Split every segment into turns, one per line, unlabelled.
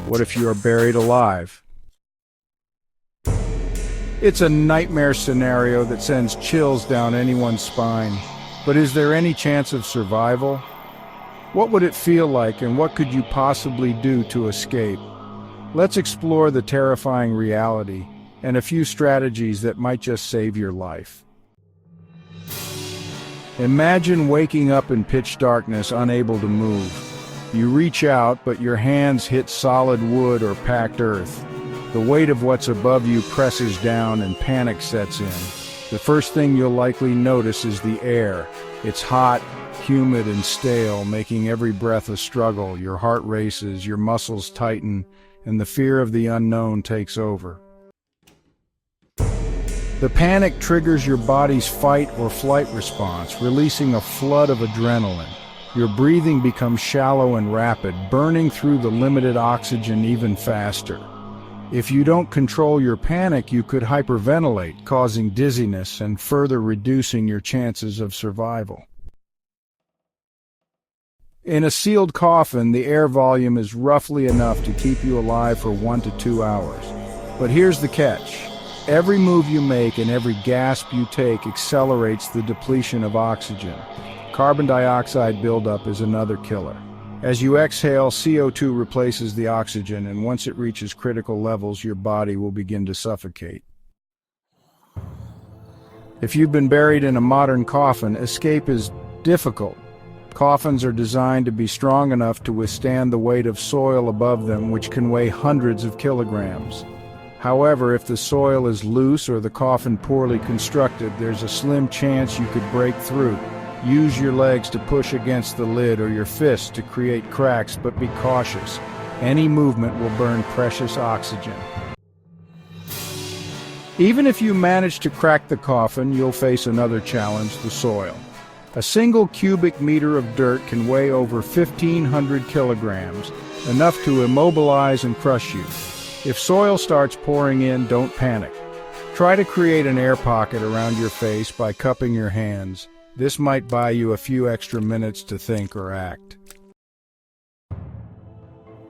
What if you are buried alive? It's a nightmare scenario that sends chills down anyone's spine. But is there any chance of survival? What would it feel like, and what could you possibly do to escape? Let's explore the terrifying reality and a few strategies that might just save your life. Imagine waking up in pitch darkness, unable to move. You reach out, but your hands hit solid wood or packed earth. The weight of what's above you presses down and panic sets in. The first thing you'll likely notice is the air. It's hot, humid, and stale, making every breath a struggle. Your heart races, your muscles tighten, and the fear of the unknown takes over. The panic triggers your body's fight or flight response, releasing a flood of adrenaline. Your breathing becomes shallow and rapid, burning through the limited oxygen even faster. If you don't control your panic, you could hyperventilate, causing dizziness and further reducing your chances of survival. In a sealed coffin, the air volume is roughly enough to keep you alive for 1 to 2 hours. But here's the catch. Every move you make and every gasp you take accelerates the depletion of oxygen. Carbon dioxide buildup is another killer. As you exhale, CO2 replaces the oxygen, and once it reaches critical levels, your body will begin to suffocate. If you've been buried in a modern coffin, escape is difficult. Coffins are designed to be strong enough to withstand the weight of soil above them, which can weigh hundreds of kilograms. However, if the soil is loose or the coffin poorly constructed, there's a slim chance you could break through. Use your legs to push against the lid or your fists to create cracks, but be cautious. Any movement will burn precious oxygen. Even if you manage to crack the coffin, you'll face another challenge: the soil. A single cubic meter of dirt can weigh over 1,500 kilograms, enough to immobilize and crush you. If soil starts pouring in, don't panic. Try to create an air pocket around your face by cupping your hands. This might buy you a few extra minutes to think or act.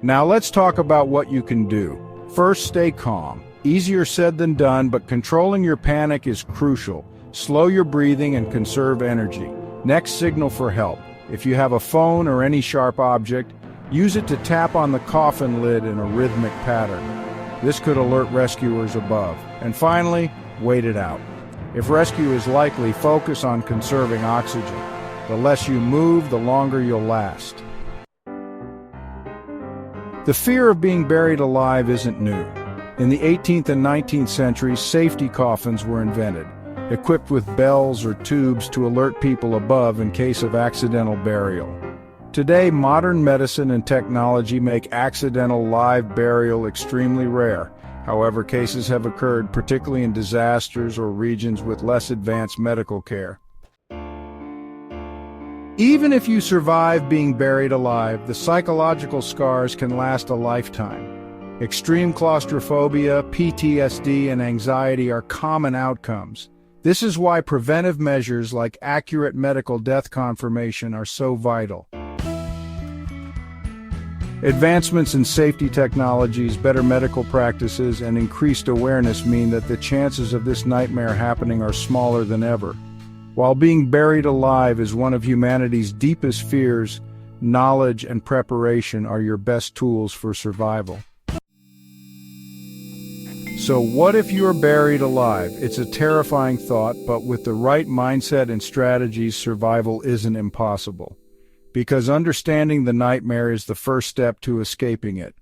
Now let's talk about what you can do. First, stay calm. Easier said than done, but controlling your panic is crucial. Slow your breathing and conserve energy. Next, signal for help. If you have a phone or any sharp object, use it to tap on the coffin lid in a rhythmic pattern. This could alert rescuers above. And finally, wait it out. If rescue is likely, focus on conserving oxygen. The less you move, the longer you'll last. The fear of being buried alive isn't new. In the 18th and 19th centuries, safety coffins were invented, equipped with bells or tubes to alert people above in case of accidental burial. Today, modern medicine and technology make accidental live burial extremely rare. However, cases have occurred, particularly in disasters or regions with less advanced medical care. Even if you survive being buried alive, the psychological scars can last a lifetime. Extreme claustrophobia, PTSD, and anxiety are common outcomes. This is why preventive measures like accurate medical death confirmation are so vital. Advancements in safety technologies, better medical practices, and increased awareness mean that the chances of this nightmare happening are smaller than ever. While being buried alive is one of humanity's deepest fears, knowledge and preparation are your best tools for survival. So what if you're buried alive? It's a terrifying thought, but with the right mindset and strategies, survival isn't impossible. Because understanding the nightmare is the first step to escaping it.